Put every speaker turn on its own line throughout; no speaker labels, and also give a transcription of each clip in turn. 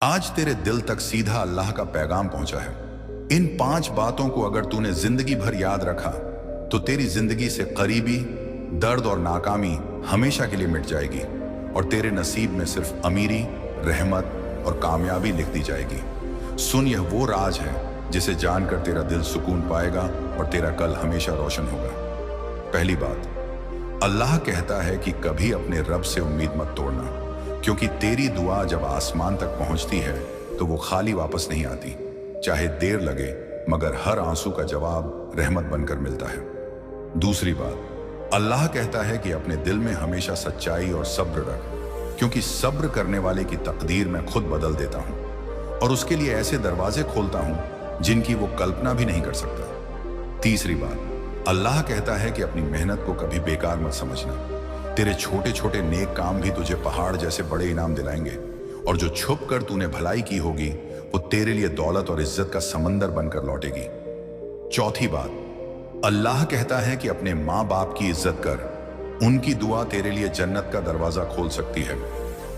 आज तेरे दिल तक सीधा अल्लाह का पैगाम पहुंचा है। इन 5 बातों को अगर तूने जिंदगी भर याद रखा तो तेरी जिंदगी से करीबी, दर्द और नाकामी हमेशा के लिए मिट जाएगी और तेरे नसीब में सिर्फ अमीरी, रहमत और कामयाबी लिख दी जाएगी। सुन, यह वो राज है जिसे जानकर तेरा दिल सुकून पाएगा और तेरा कल हमेशा रोशन होगा। पहली बात, अल्लाह कहता है कि कभी अपने रब से उम्मीद मत तोड़ना, क्योंकि तेरी दुआ जब आसमान तक पहुंचती है तो वो खाली वापस नहीं आती। चाहे देर लगे, मगर हर आंसू का जवाब रहमत बनकर मिलता है। दूसरी बात, अल्लाह कहता है कि अपने दिल में हमेशा सच्चाई और सब्र रख, क्योंकि सब्र करने वाले की तकदीर मैं खुद बदल देता हूं और उसके लिए ऐसे दरवाजे खोलता हूं जिनकी वो कल्पना भी नहीं कर सकता। तीसरी बात, अल्लाह कहता है कि अपनी मेहनत को कभी बेकार मत समझना। तेरे छोटे छोटे नेक काम भी तुझे पहाड़ जैसे बड़े इनाम दिलाएंगे और जो छुप कर तूने भलाई की होगी वो तेरे लिए दौलत और इज्जत का समंदर बनकर लौटेगी। चौथी बात, अल्लाह कहता है कि अपने माँ बाप की इज्जत कर, उनकी दुआ तेरे लिए जन्नत का दरवाजा खोल सकती है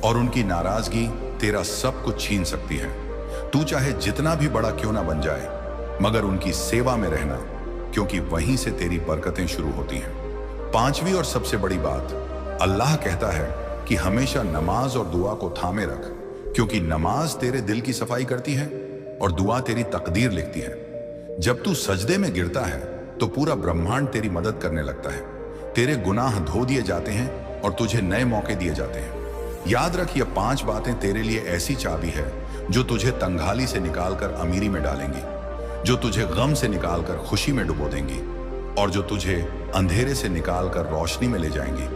और उनकी नाराजगी तेरा सब कुछ छीन सकती है। तू चाहे जितना भी बड़ा क्यों ना बन जाए, मगर उनकी सेवा में रहना, क्योंकि वहीं से तेरी बरकतें शुरू होती हैं। पांचवी और सबसे बड़ी बात, अल्लाह कहता है कि हमेशा नमाज और दुआ को थामे रख, क्योंकि नमाज तेरे दिल की सफाई करती है और दुआ तेरी तकदीर लिखती है। जब तू सजदे में गिरता है तो पूरा ब्रह्मांड तेरी मदद करने लगता है। तेरे गुनाह धो दिए जाते हैं और तुझे नए मौके दिए जाते हैं। याद रख, ये 5 बातें तेरे लिए ऐसी चाबी है जो तुझे तंगहाली से निकालकर अमीरी में डालेंगी, जो तुझे गम से निकालकर खुशी में डुबो देंगी और जो तुझे अंधेरे से निकालकर रोशनी में ले जाएंगी।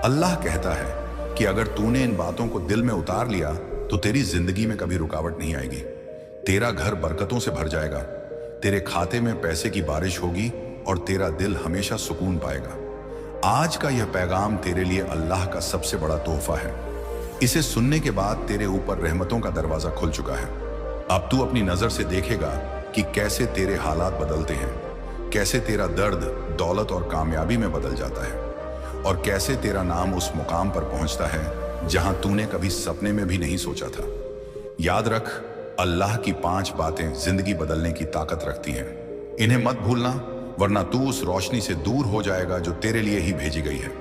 अल्लाह कहता है कि अगर तूने इन बातों को दिल में उतार लिया तो तेरी जिंदगी में कभी रुकावट नहीं आएगी। तेरा घर बरकतों से भर जाएगा, तेरे खाते में पैसे की बारिश होगी और तेरा दिल हमेशा सुकून पाएगा। आज का यह पैगाम तेरे लिए अल्लाह का सबसे बड़ा तोहफा है। इसे सुनने के बाद तेरे ऊपर रहमतों का दरवाजा खुल चुका है। अब तू अपनी नजर से देखेगा कि कैसे तेरे हालात बदलते हैं, कैसे तेरा दर्द दौलत और कामयाबी में बदल जाता है और कैसे तेरा नाम उस मुकाम पर पहुंचता है जहां तूने कभी सपने में भी नहीं सोचा था। याद रख, अल्लाह की 5 बातें जिंदगी बदलने की ताकत रखती हैं। इन्हें मत भूलना, वरना तू उस रोशनी से दूर हो जाएगा जो तेरे लिए ही भेजी गई है।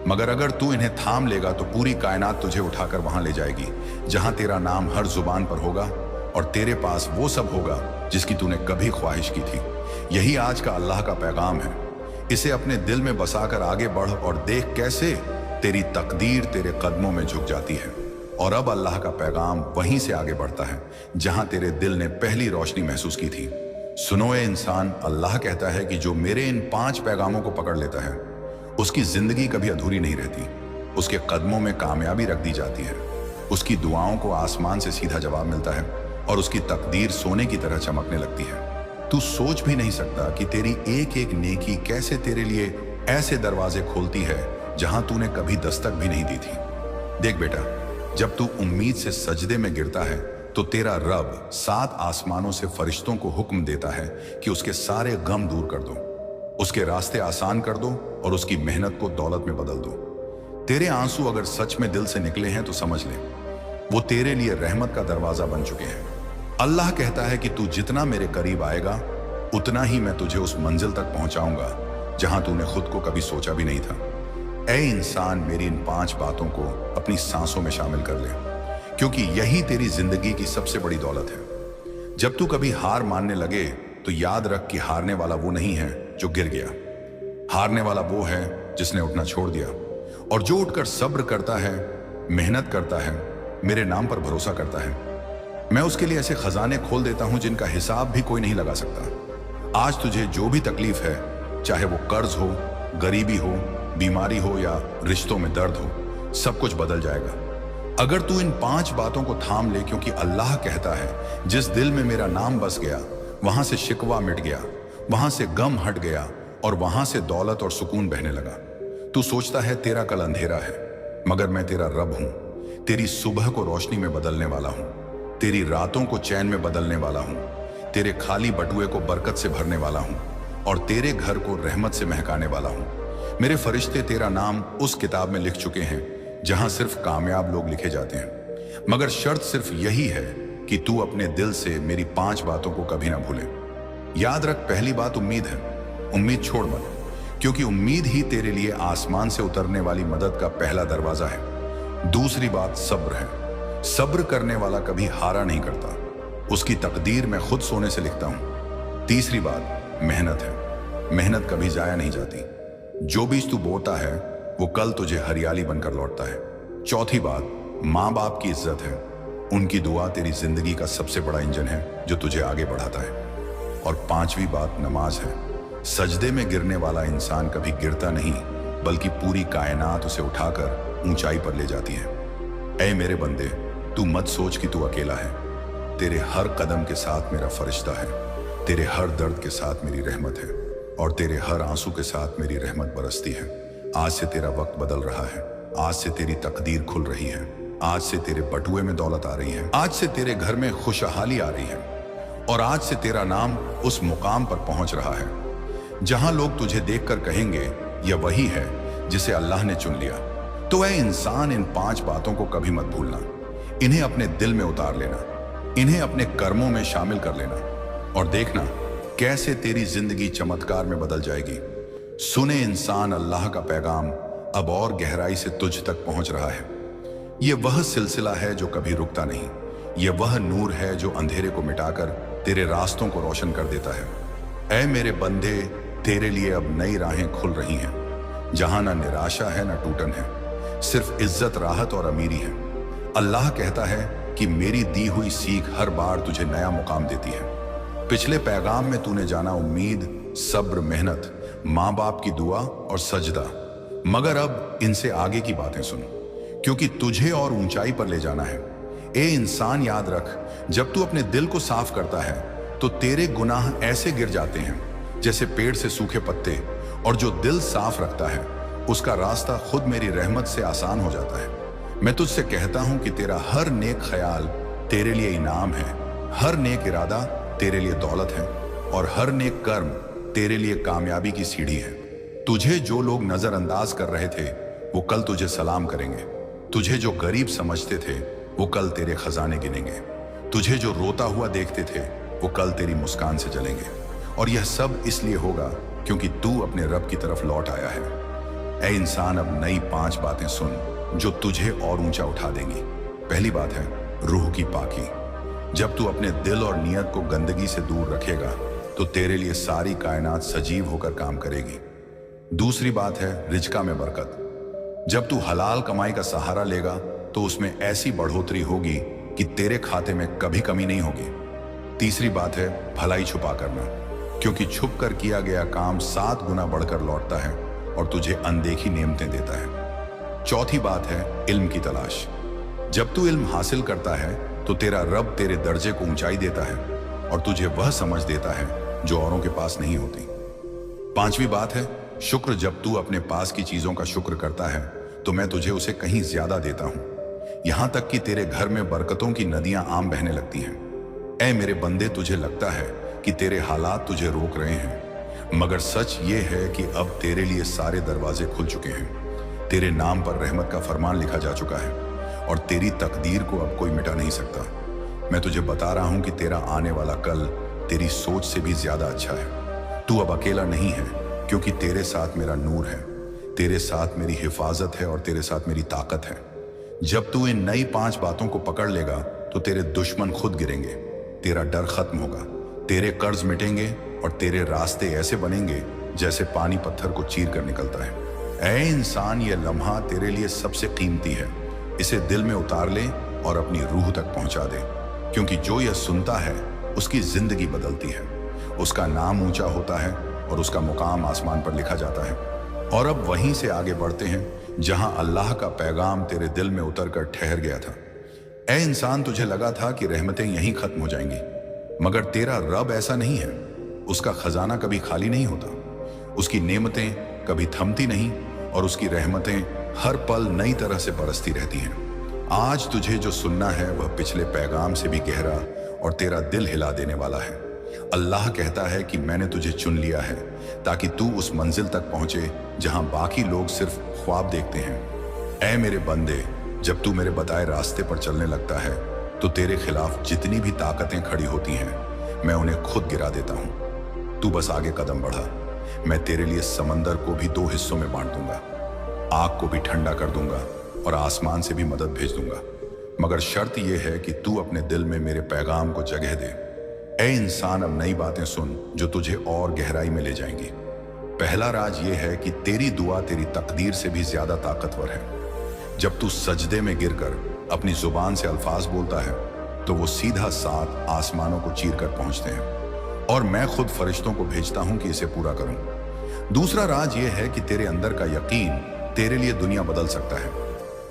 मगर अगर तू इन्हें थाम लेगा तो पूरी कायनात तुझे उठाकर वहां ले जाएगी जहां तेरा नाम हर जुबान पर होगा और तेरे पास वो सब होगा जिसकी तूने कभी ख्वाहिश की थी। यही आज का अल्लाह का पैगाम है। इसे अपने दिल में बसाकर आगे बढ़ और देख कैसे तेरी तकदीर तेरे कदमों में झुक जाती है। और अब अल्लाह का पैगाम वहीं से आगे बढ़ता है जहां तेरे दिल ने पहली रोशनी महसूस की थी। सुनो ए इंसान, अल्लाह कहता है कि जो मेरे इन 5 पैगामों को पकड़ लेता है उसकी जिंदगी कभी अधूरी नहीं रहती। उसके कदमों में कामयाबी रख दी जाती है, उसकी दुआओं को आसमान से सीधा जवाब मिलता है और उसकी तकदीर सोने की तरह चमकने लगती है। तू सोच भी नहीं सकता कि तेरी एक एक नेकी कैसे तेरे लिए ऐसे दरवाजे खोलती है जहां तूने कभी दस्तक भी नहीं दी थी। देख बेटा, जब तू उम्मीद से सजदे में गिरता है तो तेरा रब 7 आसमानों से फरिश्तों को हुक्म देता है कि उसके सारे गम दूर कर दो, उसके रास्ते आसान कर दो और उसकी मेहनत को दौलत में बदल दो। तेरे आंसू अगर सच में दिल से निकले हैं तो समझ ले, वो तेरे लिए रहमत का दरवाजा बन चुके हैं। अल्लाह कहता है कि तू जितना मेरे करीब आएगा उतना ही मैं तुझे उस मंजिल तक पहुंचाऊंगा जहां तूने खुद को कभी सोचा भी नहीं था। ऐ इंसान, मेरी इन 5 बातों को अपनी सांसों में शामिल कर ले, क्योंकि यही तेरी जिंदगी की सबसे बड़ी दौलत है। जब तू कभी हार मानने लगे तो याद रख कि हारने वाला वो नहीं है जो गिर गया, हारने वाला वो है जिसने उठना छोड़ दिया। और जो उठकर सब्र करता है, मेहनत करता है, मेरे नाम पर भरोसा करता है, मैं उसके लिए ऐसे खजाने खोल देता हूं जिनका हिसाब भी कोई नहीं लगा सकता। आज तुझे जो भी तकलीफ है, चाहे वो कर्ज हो, गरीबी हो, बीमारी हो या रिश्तों में दर्द हो, सब कुछ बदल जाएगा अगर तू इन 5 बातों को थाम ले, क्योंकि अल्लाह कहता है जिस दिल में मेरा नाम बस गया वहां से शिकवा मिट गया, वहां से गम हट गया और वहां से दौलत और सुकून बहने लगा। तू सोचता है तेरा कल अंधेरा है, मगर मैं तेरा रब हूं, तेरी सुबह को रोशनी में बदलने वाला हूं, तेरी रातों को चैन में बदलने वाला हूं, तेरे खाली बटुए को बरकत से भरने वाला हूं और तेरे घर को रहमत से महकाने वाला हूं। मेरे फरिश्ते तेरा नाम उस किताब में लिख चुके हैं जहां सिर्फ कामयाब लोग लिखे जाते हैं। मगर शर्त सिर्फ यही है कि तू अपने दिल से मेरी 5 बातों को कभी ना भूले। याद रख, पहली बात उम्मीद है। उम्मीद छोड़ मत, क्योंकि उम्मीद ही तेरे लिए आसमान से उतरने वाली मदद का पहला दरवाजा है। दूसरी बात सब्र है। सब्र करने वाला कभी हारा नहीं करता, उसकी तकदीर मैं खुद सोने से लिखता हूं। तीसरी बात मेहनत है। मेहनत कभी जाया नहीं जाती। जो बीज तू बोता है वो कल तुझे हरियाली बनकर लौटता है। चौथी बात माँ बाप की इज्जत है। उनकी दुआ तेरी जिंदगी का सबसे बड़ा इंजन है जो तुझे आगे बढ़ाता है। और पांचवी बात नमाज है। सजदे में गिरने वाला इंसान कभी गिरता नहीं, बल्कि पूरी कायनात उसे उठाकर ऊंचाई पर ले जाती है। ऐ मेरे बंदे, तू मत सोच कि तू अकेला है। तेरे हर कदम के साथ मेरा फरिश्ता है। तेरे हर दर्द के साथ मेरी रहमत है, और तेरे हर आंसू के साथ मेरी रहमत बरसती है। आज से तेरा वक्त बदल रहा है। आज से तेरी तकदीर खुल रही है। आज से तेरे बटुए में दौलत आ रही है। आज से तेरे घर में खुशहाली आ रही है। और आज से तेरा नाम उस मुकाम पर पहुंच रहा है जहां लोग तुझे देखकर कहेंगे यह वही है जिसे अल्लाह ने चुन लिया। तो ऐ इंसान, इन 5 बातों को कभी मत भूलना। इन्हें अपने दिल में उतार लेना, इन्हें अपने कर्मों में शामिल कर लेना, और देखना कैसे तेरी जिंदगी चमत्कार में बदल जाएगी। सुने इंसान, अल्लाह का पैगाम अब और गहराई से तुझ तक पहुंच रहा है। यह वह सिलसिला है जो कभी रुकता नहीं। यह वह नूर है जो अंधेरे को मिटाकर तेरे रास्तों को रोशन कर देता है। ऐ मेरे बंदे, तेरे लिए अब नई राहें खुल रही हैं, जहां ना निराशा है ना टूटन है, सिर्फ इज्जत, राहत और अमीरी है। अल्लाह कहता है कि मेरी दी हुई सीख हर बार तुझे नया मुकाम देती है। पिछले पैगाम में तूने जाना उम्मीद, सब्र, मेहनत, माँ बाप की दुआ और सजदा। मगर अब इनसे आगे की बातें सुन, क्योंकि तुझे और ऊंचाई पर ले जाना है। ए इंसान, याद रख, जब तू अपने दिल को साफ करता है तो तेरे गुनाह ऐसे गिर जाते हैं जैसे पेड़ से सूखे पत्ते, और जो दिल साफ रखता है उसका रास्ता खुद मेरी रहमत से आसान हो जाता है। मैं तुझसे कहता हूं कि तेरा हर नेक ख्याल तेरे लिए इनाम है, हर नेक इरादा तेरे लिए दौलत है, और हर नेक कर्म तेरे लिए कामयाबी की सीढ़ी है। तुझे जो लोग नजरअंदाज कर रहे थे वो कल तुझे सलाम करेंगे। तुझे जो गरीब समझते थे वो कल तेरे खजाने गिनेंगे। तुझे जो रोता हुआ देखते थे वो कल तेरी मुस्कान से जलेंगे। और यह सब इसलिए होगा क्योंकि तू अपने रब की तरफ लौट आया है। ऐ इंसान, अब नई 5 बातें सुन जो तुझे और ऊंचा उठा देंगी। पहली बात है रूह की पाकी। जब तू अपने दिल और नियत को गंदगी से दूर रखेगा तो तेरे लिए सारी कायनात सजीव होकर काम करेगी। दूसरी बात है रिज्का में बरकत। जब तू हलाल कमाई का सहारा लेगा तो उसमें ऐसी बढ़ोतरी होगी कि तेरे खाते में कभी कमी नहीं होगी। तीसरी बात है भलाई छुपा करना, क्योंकि छुप कर किया गया काम 7 गुना बढ़कर लौटता है और तुझे अनदेखी नेमतें देता है। चौथी बात है इल्म की तलाश। जब तू इल्म हासिल करता है तो तेरा रब तेरे दर्जे को ऊंचाई देता है और तुझे वह समझ देता है जो औरों के पास नहीं होती। पांचवी बात है शुक्र। जब तू अपने पास की चीजों का शुक्र करता है तो मैं तुझे उसे कहीं ज्यादा देता हूं, यहां तक कि तेरे घर में बरकतों की नदियां आम बहने लगती हैं। ऐ मेरे बंदे, तुझे लगता है कि तेरे हालात तुझे रोक रहे हैं, मगर सच ये है कि अब तेरे लिए सारे दरवाजे खुल चुके हैं। तेरे नाम पर रहमत का फरमान लिखा जा चुका है और तेरी तकदीर को अब कोई मिटा नहीं सकता। मैं तुझे बता रहा हूं कि तेरा आने वाला कल तेरी सोच से भी ज्यादा अच्छा है। तू अब अकेला नहीं है, क्योंकि तेरे साथ मेरा नूर है, तेरे साथ मेरी हिफाजत है और तेरे साथ मेरी ताकत है। जब तू इन नई 5 बातों को पकड़ लेगा तो तेरे दुश्मन खुद गिरेंगे, तेरा डर खत्म होगा, तेरे कर्ज मिटेंगे और तेरे रास्ते ऐसे बनेंगे जैसे पानी पत्थर को चीर कर निकलता है। ऐ इंसान, ये लम्हा तेरे लिए सबसे कीमती है। इसे दिल में उतार ले और अपनी रूह तक पहुंचा दे, क्योंकि जो यह सुनता है उसकी जिंदगी बदलती है, उसका नाम ऊंचा होता है और उसका मुकाम आसमान पर लिखा जाता है। और अब वहीं से आगे बढ़ते हैं जहां अल्लाह का पैगाम तेरे दिल में उतरकर ठहर गया था। ऐ इंसान, तुझे लगा था कि रहमतें यहीं खत्म हो जाएंगी, मगर तेरा रब ऐसा नहीं है। उसका खजाना कभी खाली नहीं होता, उसकी नेमतें कभी थमती नहीं और उसकी रहमतें हर पल नई तरह से बरसती रहती हैं। आज तुझे जो सुनना है वह पिछले पैगाम से भी गहरा और तेरा दिल हिला देने वाला है। अल्लाह कहता है कि मैंने तुझे चुन लिया है ताकि तू उस मंजिल तक पहुंचे जहां बाकी लोग सिर्फ ख्वाब देखते हैं। ऐ मेरे बंदे, जब तू मेरे बताए रास्ते पर चलने लगता है तो तेरे खिलाफ जितनी भी ताकतें खड़ी होती हैं मैं उन्हें खुद गिरा देता हूं। तू बस आगे कदम बढ़ा, मैं तेरे लिए समंदर को भी 2 हिस्सों में बांट दूंगा, आग को भी ठंडा कर दूंगा और आसमान से भी मदद भेज दूंगा। मगर शर्त यह है कि तू अपने दिल में मेरे पैगाम को जगह दे। ए इंसान, अब नई बातें सुन जो तुझे और गहराई में ले जाएंगी। पहला राज ये है कि तेरी दुआ तेरी तकदीर से भी ज्यादा ताकतवर है। जब तू सजदे में गिरकर अपनी जुबान से अल्फाज बोलता है तो वो सीधा 7 आसमानों को चीर कर पहुंचते हैं और मैं खुद फरिश्तों को भेजता हूं कि इसे पूरा करूं। दूसरा राज ये है कि तेरे अंदर का यकीन तेरे लिए दुनिया बदल सकता है।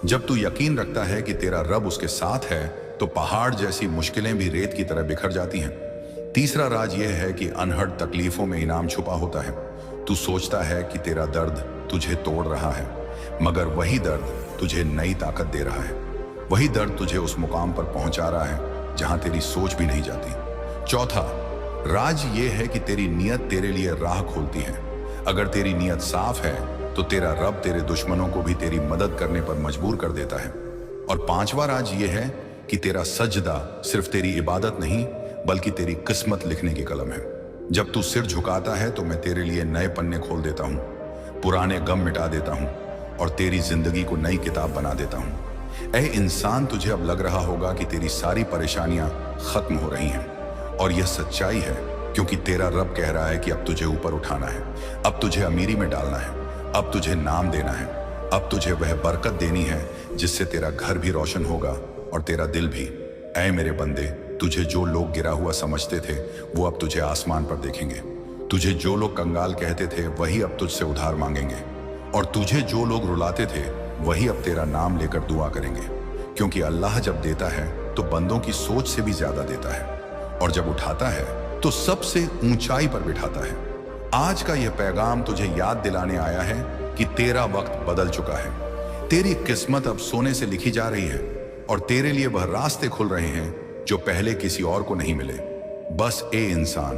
जब तू यकीन रखता है कि तेरा रब उसके साथ है तो पहाड़ जैसी मुश्किलें भी रेत की तरह बिखर जाती हैं। तीसरा राज यह है कि अनहद तकलीफों में इनाम छुपा होता है। तू सोचता है कि तेरा दर्द तुझे तोड़ रहा है, मगर वही दर्द तुझे नई ताकत दे रहा है। वही दर्द तुझे उस मुकाम पर पहुंचा रहा है जहां तेरी सोच भी नहीं जाती। चौथा राज ये है कि तेरी नीयत तेरे लिए राह खोलती है। अगर तेरी नीयत साफ है तो तेरा रब तेरे दुश्मनों को भी तेरी मदद करने पर मजबूर कर देता है। और पांचवा राज ये है कि तेरा सजदा सिर्फ तेरी इबादत नहीं बल्कि तेरी किस्मत लिखने की कलम है। जब तू सिर झुकाता है तो मैं तेरे लिए नए पन्ने खोल देता हूँ, पुराने गम मिटा देता हूँ और तेरी जिंदगी को नई किताब बना देता हूँ। ऐ इंसान, तुझे अब लग रहा होगा कि तेरी सारी परेशानियां खत्म हो रही हैं और यह सच्चाई है क्योंकि तेरा रब कह रहा है कि अब तुझे ऊपर उठाना है, अब तुझे अमीरी में डालना है, अब तुझे नाम देना है, अब तुझे वह बरकत देनी है जिससे तेरा घर भी रोशन होगा और तेरा दिल भी। ऐ मेरे बंदे, तुझे जो लोग गिरा हुआ समझते थे वो अब तुझे आसमान पर देखेंगे। तुझे जो लोग कंगाल कहते थे वही अब तुझसे उधार मांगेंगे और तुझे जो लोग रुलाते थे वही अब तेरा नाम लेकर दुआ करेंगे। क्योंकि अल्लाह जब देता है तो बंदों की सोच से भी ज्यादा देता है और जब उठाता है तो सबसे ऊंचाई पर बिठाता है। आज का यह पैगाम तुझे याद दिलाने आया है कि तेरा वक्त बदल चुका है। तेरी किस्मत अब सोने से लिखी जा रही है और तेरे लिए वह रास्ते खुल रहे हैं जो पहले किसी और को नहीं मिले। बस ए इंसान,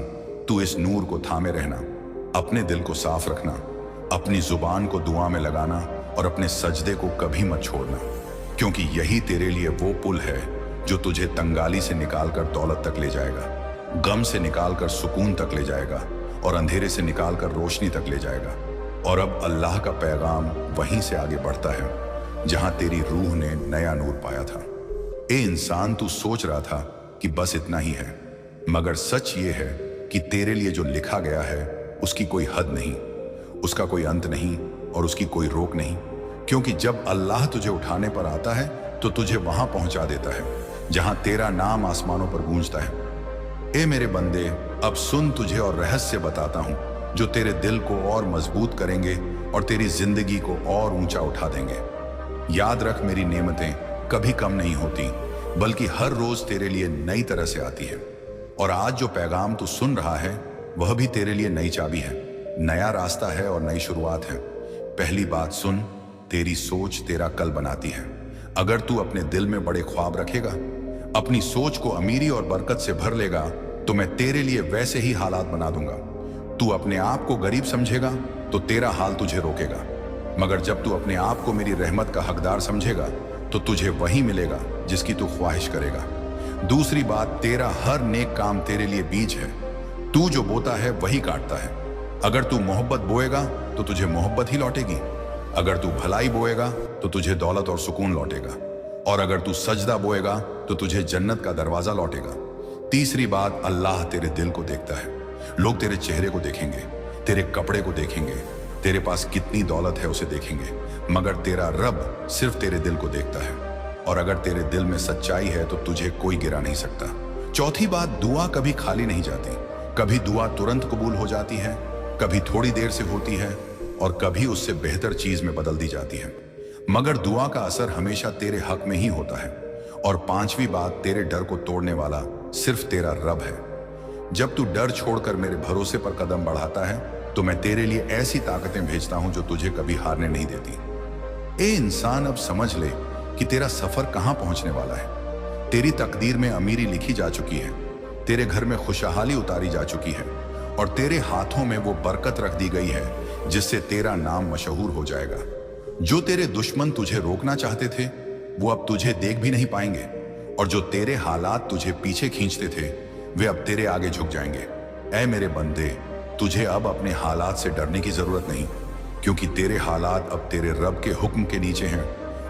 तू इस नूर को थामे रहना, अपने दिल को साफ रखना, अपनी जुबान को दुआ में लगाना और अपने सजदे को कभी मत छोड़ना, क्योंकि यही तेरे लिए वो पुल है जो तुझे तंगाली से निकालकर दौलत तक ले जाएगा, गम से निकालकर सुकून तक ले जाएगा और अंधेरे से निकालकर रोशनी तक ले जाएगा। और अब अल्लाह का पैगाम वहीं से आगे बढ़ता है जहां तेरी रूह ने नया नूर पाया था। ए इंसान, तू सोच रहा था कि बस इतना ही है, मगर सच ये है कि तेरे लिए जो लिखा गया है उसकी कोई हद नहीं, उसका कोई अंत नहीं और उसकी कोई रोक नहीं। क्योंकि जब अल्लाह तुझे उठाने पर आता है तो तुझे वहां पहुंचा देता है जहां तेरा नाम आसमानों पर गूंजता है। ए मेरे बंदे, अब सुन, तुझे और रहस्य बताता हूं जो तेरे दिल को और मजबूत करेंगे और तेरी जिंदगी को और ऊंचा उठा देंगे। याद रख, मेरी नेमतें कभी कम नहीं होती बल्कि हर रोज तेरे लिए नई तरह से आती है। और आज जो पैगाम तू सुन रहा है वह भी तेरे लिए नई चाबी है, नया रास्ता है और नई शुरुआत है। पहली बात सुन, तेरी सोच तेरा कल बनाती है। अगर तू अपने दिल में बड़े ख्वाब रखेगा, अपनी सोच को अमीरी और बरकत से भर लेगा तो मैं तेरे लिए वैसे ही हालात बना दूंगा। तू अपने आप को गरीब समझेगा तो तेरा हाल तुझे रोकेगा, मगर जब तू अपने आप को मेरी रहमत का हकदार समझेगा तो तुझे वही मिलेगा जिसकी तू ख्वाहिश करेगा। दूसरी बात, तेरा हर नेक काम तेरे लिए बीज है, तू जो बोता है वही काटता है। अगर तू मोहब्बत बोएगा तो तुझे मोहब्बत ही लौटेगी, अगर तू भलाई बोएगा तो तुझे दौलत और सुकून लौटेगा, और अगर तू सजदा बोएगा तो तुझे जन्नत का दरवाजा लौटेगा। तीसरी बात, अल्लाह तेरे दिल को देखता है। लोग तेरे चेहरे को देखेंगे, तेरे कपड़े को देखेंगे, तेरे पास कितनी दौलत है उसे देखेंगे, मगर तेरा रब सिर्फ तेरे दिल को देखता है। और अगर तेरे दिल में सच्चाई है तो तुझे कोई गिरा नहीं सकता। चौथी बात, दुआ कभी खाली नहीं जाती। कभी दुआ तुरंत कबूल हो जाती है, कभी थोड़ी देर से होती है और कभी उससे बेहतर चीज में बदल दी जाती है, मगर दुआ का असर हमेशा तेरे हक में ही होता है। और पांचवी बात, तेरे डर को तोड़ने वाला सिर्फ तेरा रब है। जब तू डर छोड़कर मेरे भरोसे पर कदम बढ़ाता है तो मैं तेरे लिए ऐसी ताकतें भेजता हूं जो तुझे कभी हारने नहीं देती। ए इंसान, अब समझ ले कि तेरा सफर कहां पहुंचने वाला है। तेरी तकदीर में अमीरी लिखी जा चुकी है, तेरे घर में खुशहाली उतारी जा चुकी है और तेरे हाथों में वो बरकत रख दी गई है जिससे तेरा नाम मशहूर हो जाएगा। जो तेरे दुश्मन तुझे रोकना चाहते थे वो अब तुझे देख भी नहीं पाएंगे, और जो तेरे हालात तुझे पीछे खींचते थे वे अब तेरे आगे झुक जाएंगे। ऐ मेरे बंदे, तुझे अब अपने हालात से डरने की जरूरत नहीं, क्योंकि तेरे हालात अब तेरे रब के हुक्म के नीचे हैं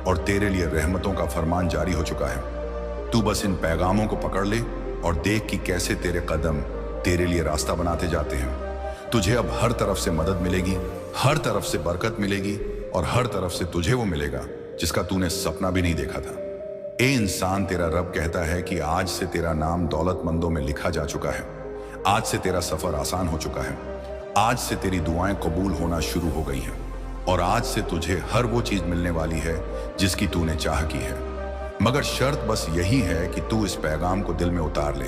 और तेरे लिए रहमतों का फरमान जारी हो चुका है। तू बस इन पैगामों को पकड़ ले और देख कि कैसे तेरे कदम तेरे लिए रास्ता बनाते जाते हैं। तुझे अब हर तरफ से मदद मिलेगी, हर तरफ से बरकत मिलेगी, और हर तरफ से तुझे वो मिलेगा जिसका तूने सपना भी नहीं देखा था। ए इंसान, तेरा रब कहता है कि आज से तेरा नाम दौलतमंदों में लिखा जा चुका है। आज से तेरा सफर आसान हो चुका है। आज से तेरी दुआएं कबूल होना शुरू हो गई हैं, और आज से तुझे हर वो चीज मिलने वाली है जिसकी तूने चाह की है। मगर शर्त बस यही है कि तू इस पैगाम को दिल में उतार ले,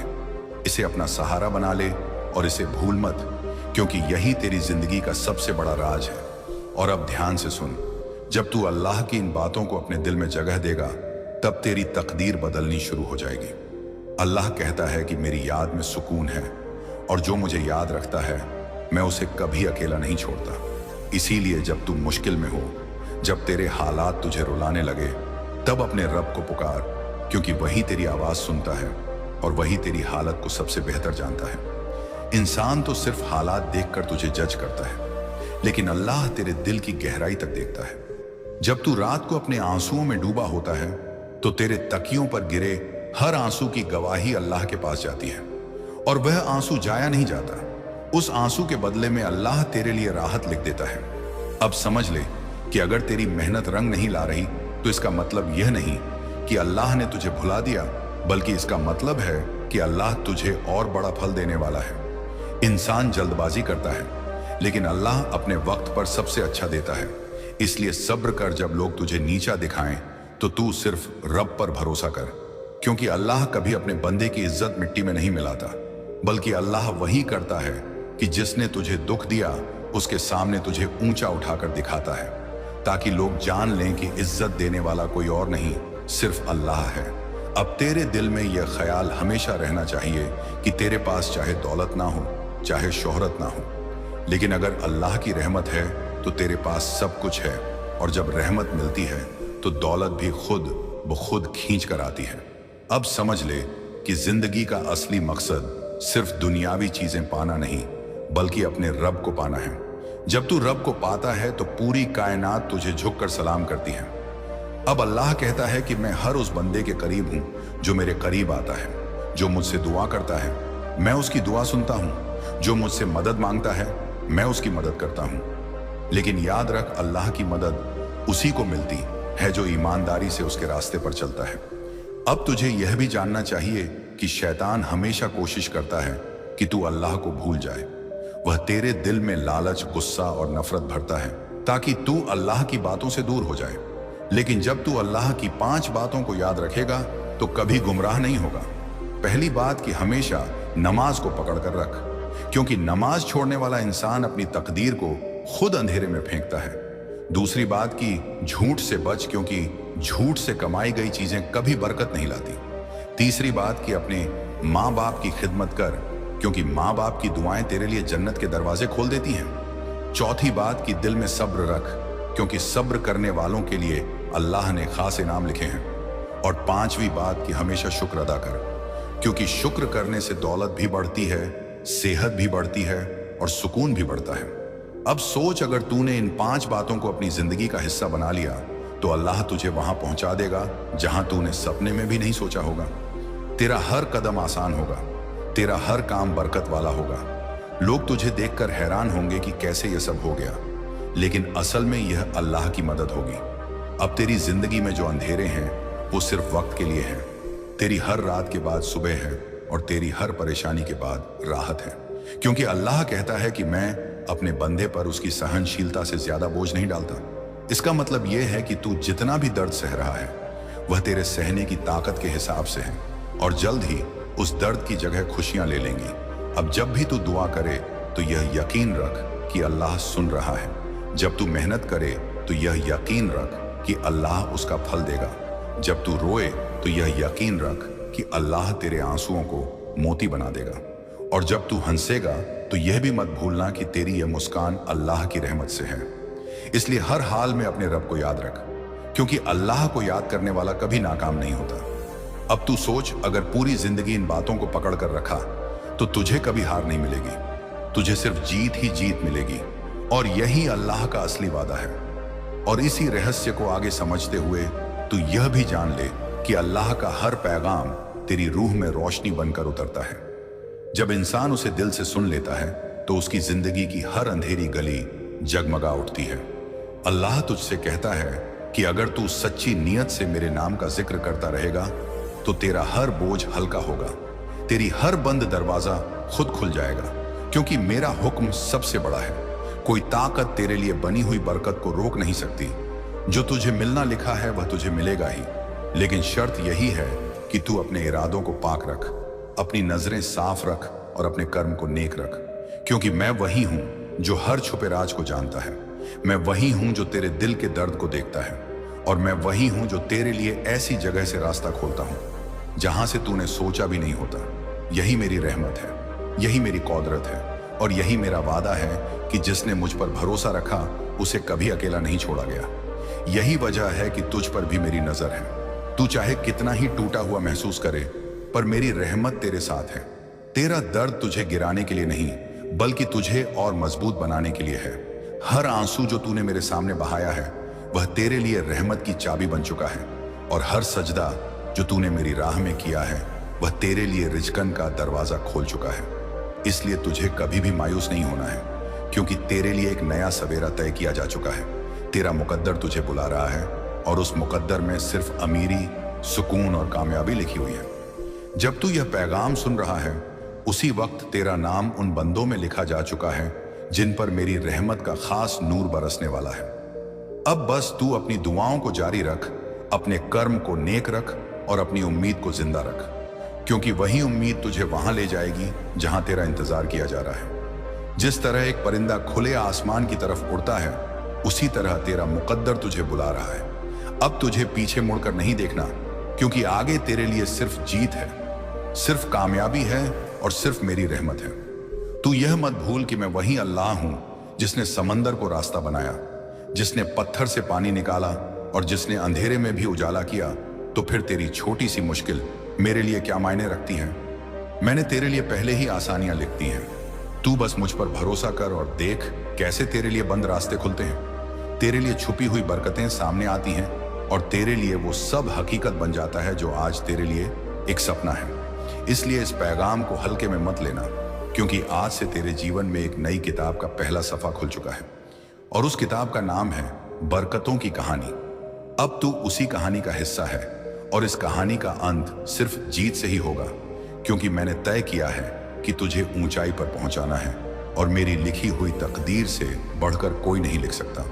इसे अपना सहारा बना ले और इसे भूल मत, क्योंकि यही तेरी जिंदगी का सबसे बड़ा राज है। और अब ध्यान से सुन, जब तू अल्लाह की इन बातों को अपने दिल में जगह देगा तब तेरी तकदीर बदलनी शुरू हो जाएगी। अल्लाह कहता है कि मेरी याद में सुकून है, और जो मुझे याद रखता है मैं उसे कभी अकेला नहीं छोड़ता। इसीलिए जब तू मुश्किल में हो, जब तेरे हालात तुझे रुलाने लगे, तब अपने रब को पुकार, क्योंकि वही तेरी आवाज सुनता है और वही तेरी हालत को सबसे बेहतर जानता है। इंसान तो सिर्फ हालात देखकर तुझे जज करता है, लेकिन अल्लाह तेरे दिल की गहराई तक देखता है। जब तू रात को अपने आंसुओं में डूबा होता है तो तेरे तकियों पर गिरे हर आंसू की गवाही अल्लाह के पास जाती है, और वह आंसू जाया नहीं जाता। उस आंसू के बदले में अल्लाह तेरे लिए राहत लिख देता है। अब समझ ले कि अगर तेरी मेहनत रंग नहीं ला रही तो इसका मतलब यह नहीं कि अल्लाह ने तुझे भुला दिया, बल्कि इसका मतलब है कि अल्लाह तुझे और बड़ा फल देने वाला है। इंसान जल्दबाजी करता है, लेकिन अल्लाह अपने वक्त पर सबसे अच्छा देता है। इसलिए सब्र कर, जब लोग तुझे नीचा दिखाएं तो तू सिर्फ रब पर भरोसा कर, क्योंकि अल्लाह कभी अपने बंदे की इज्जत मिट्टी में नहीं मिलाता, बल्कि अल्लाह वही करता है कि जिसने तुझे दुख दिया उसके सामने तुझे ऊंचा उठाकर दिखाता है, ताकि लोग जान लें कि इज्जत देने वाला कोई और नहीं, सिर्फ अल्लाह है। अब तेरे दिल में यह ख्याल हमेशा रहना चाहिए कि तेरे पास चाहे दौलत ना हो, चाहे शोहरत ना हो, लेकिन अगर अल्लाह की रहमत है तो तेरे पास सब कुछ है, और जब रहमत मिलती है तो दौलत भी खुद ब खुद खींच कर आती है। अब समझ ले कि जिंदगी का असली मकसद सिर्फ दुनियावी चीजें पाना नहीं, बल्कि अपने रब को पाना है। जब तू रब को पाता है तो पूरी कायनात तुझे झुककर सलाम करती है। अब अल्लाह कहता है कि मैं हर उस बंदे के करीब हूं जो मेरे करीब आता है, जो मुझसे दुआ करता है, मैं उसकी दुआ सुनता हूं, जो मुझसे मदद मांगता है, मैं उसकी मदद करता हूं। लेकिन याद रख, अल्लाह की मदद उसी को मिलती है जो ईमानदारी से उसके रास्ते पर चलता है। अब तुझे यह भी जानना चाहिए कि शैतान हमेशा कोशिश करता है कि तू अल्लाह को भूल जाए। वह तेरे दिल में लालच, गुस्सा और नफरत भरता है ताकि तू अल्लाह की बातों से दूर हो जाए। लेकिन जब तू अल्लाह की 5 बातों को याद रखेगा तो कभी गुमराह नहीं होगा। पहली बात कि हमेशा नमाज को पकड़ कर रख, क्योंकि नमाज छोड़ने वाला इंसान अपनी तकदीर को खुद अंधेरे में फेंकता है। दूसरी बात कि झूठ से बच, क्योंकि झूठ से कमाई गई चीजें कभी बरकत नहीं लाती। तीसरी बात कि अपने माँ बाप की खिदमत कर, क्योंकि माँ बाप की दुआएं तेरे लिए जन्नत के दरवाजे खोल देती हैं। चौथी बात कि दिल में सब्र रख, क्योंकि सब्र करने वालों के लिए अल्लाह ने खास इनाम लिखे हैं। और पांचवी बात कि हमेशा शुक्र अदा कर, क्योंकि शुक्र करने से दौलत भी बढ़ती है, सेहत भी बढ़ती है और सुकून भी बढ़ता है। अब सोच, अगर तूने इन 5 बातों को अपनी जिंदगी का हिस्सा बना लिया तो अल्लाह तुझे वहां पहुंचा देगा जहां तूने सपने में भी नहीं सोचा होगा। तेरा हर कदम आसान होगा, तेरा हर काम बरकत वाला होगा। लोग तुझे देखकर हैरान होंगे कि कैसे यह सब हो गया, लेकिन असल में यह अल्लाह की मदद होगी। अब तेरी जिंदगी में जो अंधेरे हैं वो सिर्फ वक्त के लिए हैं। तेरी हर रात के बाद सुबह है और तेरी हर परेशानी के बाद राहत है, क्योंकि अल्लाह कहता है कि मैं अपने बंदे पर उसकी सहनशीलता से ज्यादा बोझ नहीं डालता। इसका मतलब यह है कि तू जितना भी दर्द सह रहा है वह तेरे सहने की ताकत के हिसाब से है, और जल्द ही उस दर्द की जगह खुशियां ले लेंगी। अब जब भी तू दुआ करे तो यह यकीन रख कि अल्लाह सुन रहा है। जब तू मेहनत करे तो यह यकीन रख कि अल्लाह उसका फल देगा। जब तू रोए तो यह यकीन रख कि अल्लाह तेरे आंसुओं को मोती बना देगा। और जब तू हंसेगा तो यह भी मत भूलना कि तेरी यह मुस्कान अल्लाह की रहमत से है। इसलिए हर हाल में अपने रब को याद रख, क्योंकि अल्लाह को याद करने वाला कभी नाकाम नहीं होता। अब तू सोच, अगर पूरी जिंदगी इन बातों को पकड़ कर रखा तो तुझे कभी हार नहीं मिलेगी, तुझे सिर्फ जीत ही जीत मिलेगी। और यही अल्लाह का असली वादा है। और इसी रहस्य को आगे समझते हुए तू यह भी जान ले कि अल्लाह का हर पैगाम तेरी रूह में रोशनी बनकर उतरता है। जब इंसान उसे दिल से सुन लेता है तो उसकी जिंदगी की हर अंधेरी गली जगमगा उठती है। अल्लाह तुझसे कहता है कि अगर तू सच्ची नीयत से मेरे नाम का जिक्र करता रहेगा तो तेरा हर बोझ हल्का होगा, तेरी हर बंद दरवाजा खुद खुल जाएगा, क्योंकि मेरा हुक्म सबसे बड़ा है। कोई ताकत तेरे लिए बनी हुई बरकत को रोक नहीं सकती। जो तुझे मिलना लिखा है वह तुझे मिलेगा ही, लेकिन शर्त यही है कि तू अपने इरादों को पाक रख, अपनी नजरें साफ रख और अपने कर्म को नेक रख, क्योंकि मैं वही हूं जो हर छुपे राज को जानता है। मैं वही हूं जो तेरे दिल के दर्द को देखता है, और मैं वही हूं जो तेरे लिए ऐसी जगह से रास्ता खोलता हूं जहां से तूने सोचा भी नहीं होता। यही मेरी रहमत है, यही मेरी कौदरत है, और यही मेरा वादा है कि जिसने मुझ पर भरोसा रखा उसे कभी अकेला नहीं छोड़ा गया। यही वजह है कि तुझ पर भी मेरी नजर है। तू चाहे कितना ही टूटा हुआ महसूस करे, पर मेरी रहमत तेरे साथ है। तेरा दर्द तुझे गिराने के लिए नहीं, बल्कि तुझे और मजबूत बनाने के लिए है। हर आंसू जो तूने मेरे सामने बहाया है वह तेरे लिए रहमत की चाबी बन चुका है, और हर सजदा जो तूने मेरी राह में किया है वह तेरे लिए रिज़्क़न का दरवाजा खोल चुका है। इसलिए तुझे कभी भी मायूस नहीं होना है, क्योंकि तेरे लिए एक नया सवेरा तय किया जा चुका है। तेरा मुकद्दर तुझे बुला रहा है, और उस मुकद्दर में सिर्फ अमीरी, सुकून और कामयाबी लिखी हुई है। जब तू यह पैगाम सुन रहा है उसी वक्त तेरा नाम उन बंदों में लिखा जा चुका है जिन पर मेरी रहमत का खास नूर बरसने वाला है। अब बस तू अपनी दुआओं को जारी रख, अपने कर्म को नेक रख और अपनी उम्मीद को जिंदा रख, क्योंकि वही उम्मीद तुझे वहां ले जाएगी जहां तेरा इंतजार किया जा रहा है। जिस तरह एक परिंदा खुले आसमान की तरफ उड़ता है, उसी तरह तेरा मुकद्दर तुझे बुला रहा है। अब तुझे पीछे मुड़कर नहीं देखना, क्योंकि आगे तेरे लिए सिर्फ जीत है, सिर्फ कामयाबी है और सिर्फ मेरी रहमत है। तू यह मत भूल कि मैं वही अल्लाह हूं जिसने समंदर को रास्ता बनाया, जिसने पत्थर से पानी निकाला और जिसने अंधेरे में भी उजाला किया। तो फिर तेरी छोटी सी मुश्किल मेरे लिए क्या मायने रखती हैं? मैंने तेरे लिए पहले ही आसानियां लिख दी हैं। तू बस मुझ पर भरोसा कर और देख कैसे तेरे लिए बंद रास्ते खुलते हैं, तेरे लिए छुपी हुई बरकतें सामने आती हैं, और तेरे लिए वो सब हकीकत बन जाता है जो आज तेरे लिए एक सपना है। इसलिए इस पैगाम को हल्के में मत लेना, क्योंकि आज से तेरे जीवन में एक नई किताब का पहला सफा खुल चुका है, और उस किताब का नाम है बरकतों की कहानी। अब तू उसी कहानी का हिस्सा है, और इस कहानी का अंत सिर्फ जीत से ही होगा, क्योंकि मैंने तय किया है कि तुझे ऊंचाई पर पहुंचाना है, और मेरी लिखी हुई तकदीर से बढ़कर कोई नहीं लिख सकता।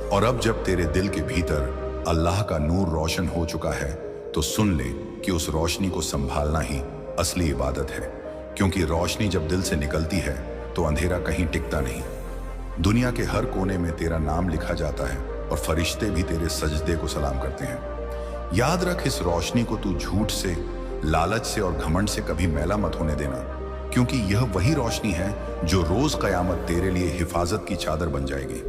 और अब जब तेरे दिल के भीतर अल्लाह का नूर रोशन हो चुका है, तो सुन ले कि उस रोशनी को संभालना ही असली इबादत है, क्योंकि रोशनी जब दिल से निकलती है तो अंधेरा कहीं टिकता नहीं। दुनिया के हर कोने में तेरा नाम लिखा जाता है, और फरिश्ते भी तेरे सजदे को सलाम करते हैं। याद रख, इस रोशनी को तू झूठ से, लालच से और घमंड से कभी मैला मत होने देना, क्योंकि यह वही रोशनी है जो रोज कयामत तेरे लिए हिफाजत की चादर बन जाएगी।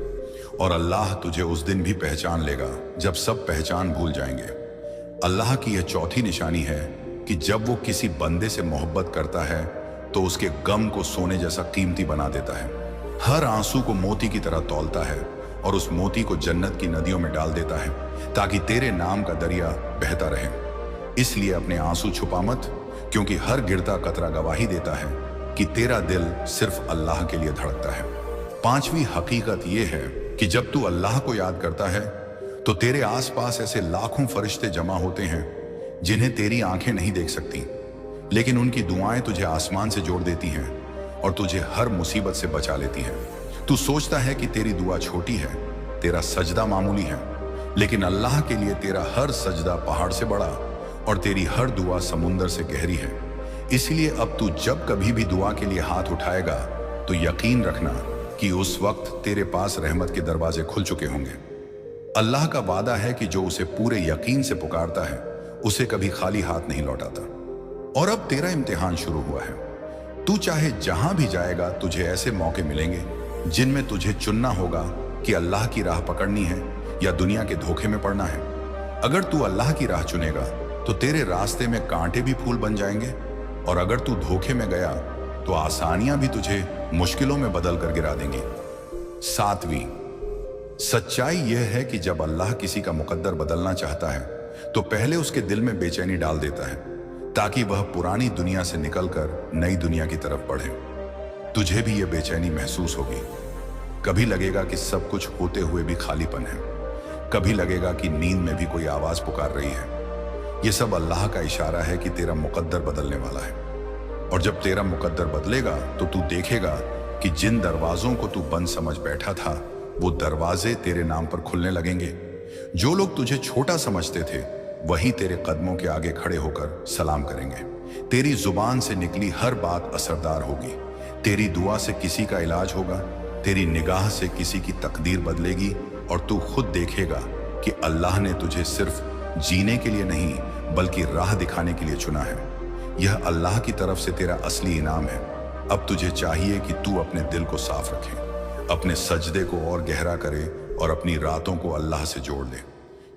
और अल्लाह तुझे उस दिन भी पहचान लेगा जब सब पहचान भूल जाएंगे। अल्लाह की यह चौथी निशानी है कि जब वो किसी बंदे से मोहब्बत करता है तो उसके गम को सोने जैसा कीमती बना देता है, हर आंसू को मोती की तरह तौलता है, और उस मोती को जन्नत की नदियों में डाल देता है, ताकि तेरे नाम का दरिया बहता रहे। इसलिए अपने आंसू छुपा मत, क्योंकि हर गिरता कतरा गवाही देता है कि तेरा दिल सिर्फ अल्लाह के लिए धड़कता है। पांचवी हकीकत यह है कि जब तू अल्लाह को याद करता है तो तेरे आसपास ऐसे लाखों फरिश्ते जमा होते हैं जिन्हें तेरी आंखें नहीं देख सकती, लेकिन उनकी दुआएं तुझे आसमान से जोड़ देती हैं और तुझे हर मुसीबत से बचा लेती हैं। तू सोचता है कि तेरी दुआ छोटी है, तेरा सजदा मामूली है, लेकिन अल्लाह के लिए तेरा हर सजदा पहाड़ से बड़ा और तेरी हर दुआ समुंदर से गहरी है। इसलिए अब तू जब कभी भी दुआ के लिए हाथ उठाएगा तो यकीन रखना कि उस वक्त तेरे पास रहमत के दरवाजे खुल चुके होंगे। अल्लाह का वादा है कि जो उसे पूरे यकीन से पुकारता है उसे कभी खाली हाथ नहीं लौटाता। और अब तेरा इम्तिहान शुरू हुआ है। तू चाहे जहां भी जाएगा तुझे ऐसे मौके मिलेंगे जिनमें तुझे चुनना होगा कि अल्लाह की राह पकड़नी है या दुनिया के धोखे में पड़ना है। अगर तू अल्लाह की राह चुनेगा तो तेरे रास्ते में कांटे भी फूल बन जाएंगे, और अगर तू धोखे में गया तो आसानियां भी तुझे मुश्किलों में बदल कर गिरा देंगी। सातवीं, सच्चाई यह है कि जब अल्लाह किसी का मुकद्दर बदलना चाहता है तो पहले उसके दिल में बेचैनी डाल देता है, ताकि वह पुरानी दुनिया से निकलकर नई दुनिया की तरफ बढ़े। तुझे भी यह बेचैनी महसूस होगी। कभी लगेगा कि सब कुछ होते हुए भी खालीपन है, कभी लगेगा कि नींद में भी कोई आवाज पुकार रही है। यह सब अल्लाह का इशारा है कि तेरा मुकद्दर बदलने वाला है। और जब तेरा मुकद्दर बदलेगा तो तू देखेगा कि जिन दरवाजों को तू बंद समझ बैठा था वो दरवाजे तेरे नाम पर खुलने लगेंगे। जो लोग तुझे छोटा समझते थे वही तेरे कदमों के आगे खड़े होकर सलाम करेंगे। तेरी जुबान से निकली हर बात असरदार होगी। तेरी दुआ से किसी का इलाज होगा, तेरी निगाह से किसी की तकदीर बदलेगी, और तू खुद देखेगा कि अल्लाह ने तुझे सिर्फ जीने के लिए नहीं बल्कि राह दिखाने के लिए चुना है। यह अल्लाह की तरफ से तेरा असली इनाम है। अब तुझे चाहिए कि तू अपने दिल को साफ रखे, अपने सजदे को और गहरा करे और अपनी रातों को अल्लाह से जोड़ ले,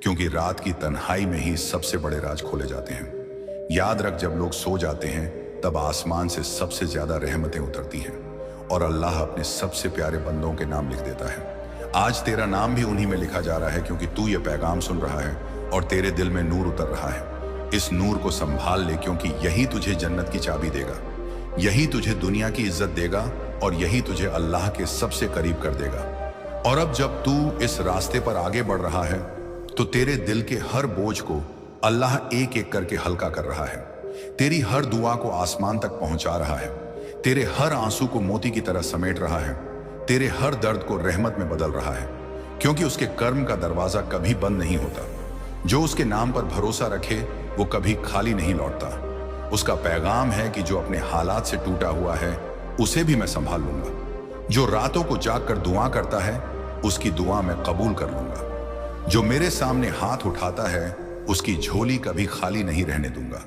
क्योंकि रात की तन्हाई में ही सबसे बड़े राज खोले जाते हैं। याद रख, जब लोग सो जाते हैं तब आसमान से सबसे ज्यादा रहमतें उतरती हैं और अल्लाह अपने सबसे प्यारे बंदों के नाम लिख देता है। आज तेरा नाम भी उन्हीं में लिखा जा रहा है, क्योंकि तू ये पैगाम सुन रहा है और तेरे दिल में नूर उतर रहा है। इस नूर को संभाल ले, क्योंकि यही तुझे जन्नत की चाबी देगा, यही तुझे दुनिया की इज्जत देगा और यही तुझे अल्लाह के सबसे करीब कर देगा। और अब जब तू इस रास्ते पर आगे बढ़ रहा है तो तेरे दिल के हर बोझ को अल्लाह एक एक करके हल्का कर रहा है। तेरी हर दुआ को आसमान तक पहुंचा रहा है, तेरे हर आंसू को मोती की तरह समेट रहा है, तेरे हर दर्द को रहमत में बदल रहा है, क्योंकि उसके कर्म का दरवाजा कभी बंद नहीं होता। जो उसके नाम पर भरोसा रखे वो कभी खाली नहीं लौटता। उसका पैगाम है कि जो अपने हालात से टूटा हुआ है उसे भी मैं संभाल लूंगा। जो रातों को जाग कर दुआ करता है उसकी दुआ मैं कबूल कर लूंगा। जो मेरे सामने हाथ उठाता है उसकी झोली कभी खाली नहीं रहने दूंगा।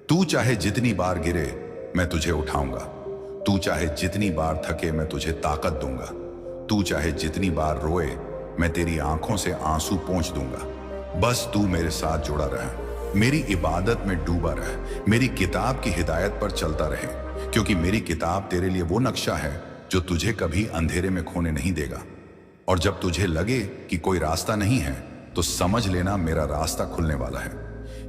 तू चाहे जितनी बार गिरे मैं तुझे उठाऊंगा, तू चाहे जितनी बार थके मैं तुझे ताकत दूंगा, तू चाहे जितनी बार रोए मैं तेरी आंखों से आंसू पोंछ दूंगा। बस तू मेरे साथ जुड़ा रहे, मेरी इबादत में डूबा रहे, मेरी किताब की हिदायत पर चलता रहे, क्योंकि मेरी किताब तेरे लिए वो नक्शा है जो तुझे कभी अंधेरे में खोने नहीं देगा। और जब तुझे लगे कि कोई रास्ता नहीं है तो समझ लेना मेरा रास्ता खुलने वाला है।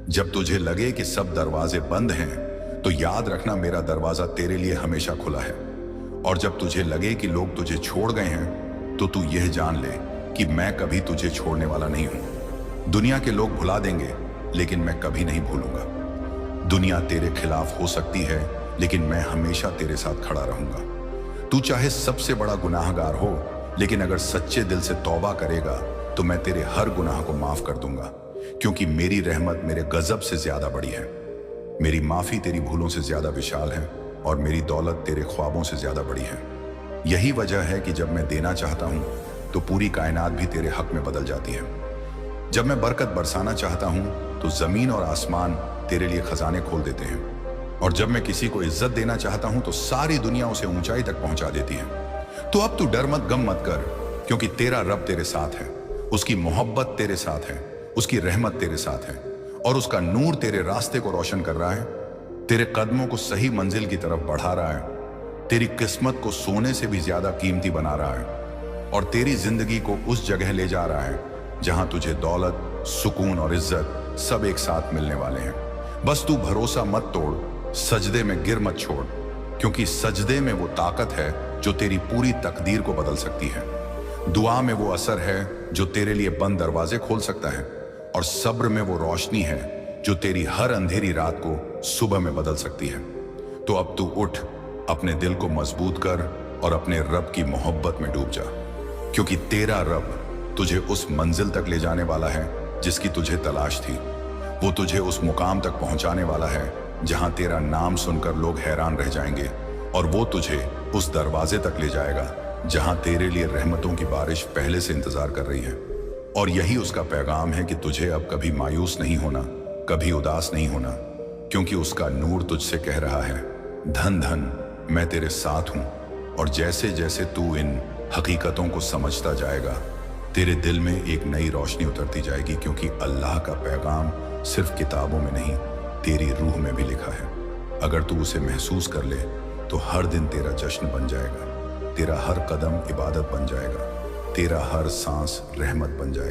जब तुझे लगे कि सब दरवाजे बंद हैं तो याद रखना मेरा दरवाजा तेरे लिए हमेशा खुला है। और जब तुझे लगे कि लोग तुझे छोड़ गए हैं तो तू यह जान ले कि मैं कभी तुझे छोड़ने वाला नहीं हूं। दुनिया के लोग भुला देंगे लेकिन मैं कभी नहीं भूलूंगा। दुनिया तेरे खिलाफ हो सकती है लेकिन मैं हमेशा तेरे साथ खड़ा रहूंगा। तू चाहे सबसे बड़ा गुनाहगार हो, लेकिन अगर सच्चे दिल से तौबा करेगा तो मैं तेरे हर गुनाह को माफ कर दूंगा, क्योंकि मेरी रहमत मेरे गजब से ज्यादा बड़ी है। मेरी माफी तेरी भूलों से ज्यादा विशाल है और मेरी दौलत तेरे ख्वाबों से ज्यादा बड़ी है। यही वजह है कि जब मैं देना चाहता हूं तो पूरी कायनात भी तेरे हक में बदल जाती है। जब मैं बरकत बरसाना चाहता हूं तो जमीन और आसमान तेरे लिए खजाने खोल देते हैं। और जब मैं किसी को इज्जत देना चाहता हूं तो सारी दुनिया उसे ऊंचाई तक पहुंचा देती है। तो अब तू डर मत, गम मत कर, क्योंकि तेरा रब तेरे साथ है, उसकी मोहब्बत तेरे साथ है, उसकी रहमत तेरे साथ है और उसका नूर तेरे रास्ते को रोशन कर रहा है, तेरे कदमों को सही मंजिल की तरफ बढ़ा रहा है, तेरी किस्मत को सोने से भी ज्यादा कीमती बना रहा है और तेरी जिंदगी को उस जगह ले जा रहा है जहां तुझे दौलत, सुकून और इज्जत सब एक साथ मिलने वाले हैं। बस तू भरोसा मत तोड़, सजदे में गिर मत छोड़, क्योंकि सजदे में वो ताकत है जो तेरी पूरी तकदीर को बदल सकती है। दुआ में वो असर है जो तेरे लिए बंद दरवाजे खोल सकता है और सब्र में वो रोशनी है जो तेरी हर अंधेरी रात को सुबह में बदल सकती है। तो अब तू उठ, अपने दिल को मजबूत कर और अपने रब की मोहब्बत में डूब जा, क्योंकि तेरा रब तुझे उस मंजिल तक ले जाने वाला है जिसकी तुझे तलाश थी। वो तुझे उस मुकाम तक पहुंचाने वाला है जहां तेरा नाम सुनकर लोग हैरान रह जाएंगे और वो तुझे उस दरवाजे तक ले जाएगा जहां तेरे लिए रहमतों की बारिश पहले से इंतजार कर रही है। और यही उसका पैगाम है कि तुझे अब कभी मायूस नहीं होना, कभी उदास नहीं होना, क्योंकि उसका नूर तुझसे कह रहा है, धन धन मैं तेरे साथ हूं। और जैसे जैसे तू इन हकीकतों को समझता जाएगा तेरे दिल में एक नई रोशनी उतरती जाएगी, क्योंकि अल्लाह का पैगाम सिर्फ किताबों में नहीं, तेरी रूह में भी लिखा है। अगर तू उसे महसूस कर ले तो हर दिन तेरा जश्न बन जाएगा, तेरा हर कदम इबादत बन जाएगा, तेरा हर सांस रहमत बन जाएगा।